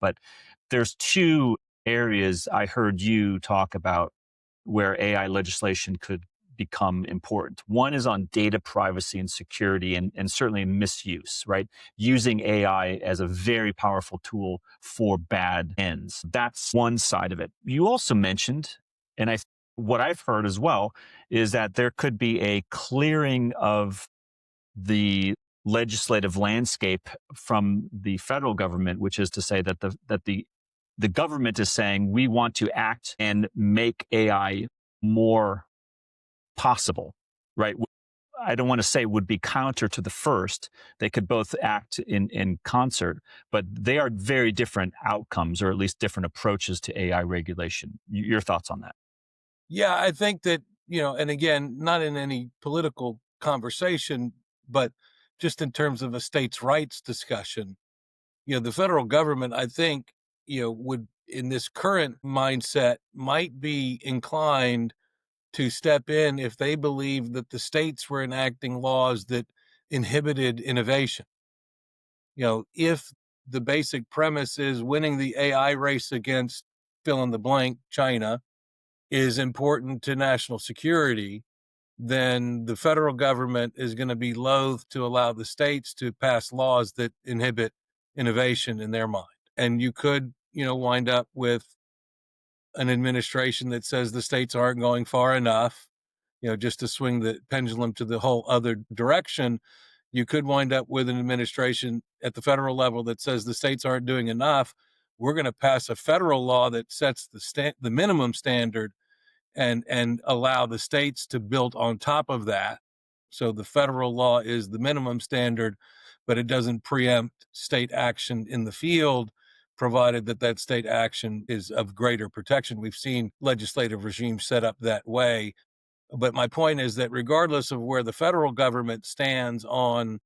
But there's two areas I heard you talk about where AI legislation could become important. One is on data privacy and security and certainly misuse, right? Using AI as a very powerful tool for bad ends. That's one side of it. You also mentioned, and what I've heard as well, is that there could be a clearing of the legislative landscape from the federal government, which is to say that the government is saying we want to act and make AI more possible, right? I don't want to say would be counter to the first. They could both act in concert, but they are very different outcomes, or at least different approaches to AI regulation. Your thoughts on that? Yeah, I think that, and again, not in any political conversation, but just in terms of a states' rights discussion, the federal government, I think, would in this current mindset might be inclined to step in if they believe that the states were enacting laws that inhibited innovation. If the basic premise is winning the AI race against fill in the blank, China, is important to national security, then the federal government is going to be loath to allow the states to pass laws that inhibit innovation in their mind. And you could, wind up with an administration that says the states aren't going far enough, just to swing the pendulum to the whole other direction. You could wind up with an administration at the federal level that says the states aren't doing enough. We're going to pass a federal law that sets the minimum standard and allow the states to build on top of that. So the federal law is the minimum standard, but it doesn't preempt state action in the field, provided that that state action is of greater protection. We've seen legislative regimes set up that way. But my point is that regardless of where the federal government stands on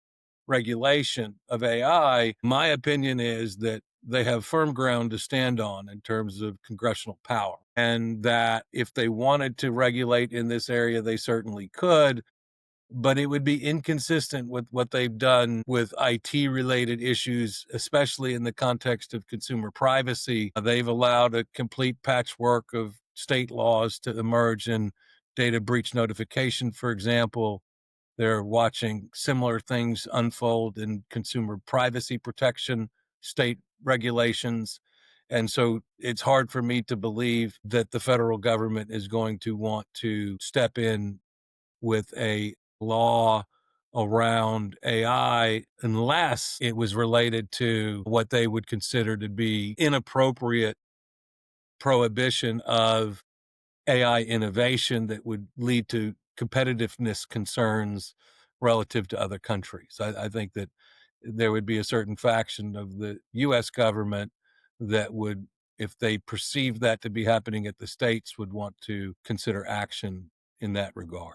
regulation of AI, my opinion is that they have firm ground to stand on in terms of congressional power. And that if they wanted to regulate in this area, they certainly could, but it would be inconsistent with what they've done with IT related issues, especially in the context of consumer privacy. They've allowed a complete patchwork of state laws to emerge in data breach notification, for example. They're watching similar things unfold in consumer privacy protection, state regulations. And so it's hard for me to believe that the federal government is going to want to step in with a law around AI unless it was related to what they would consider to be inappropriate prohibition of AI innovation that would lead to competitiveness concerns relative to other countries. I think that there would be a certain faction of the U.S. government that would, if they perceive that to be happening at the states, would want to consider action in that regard.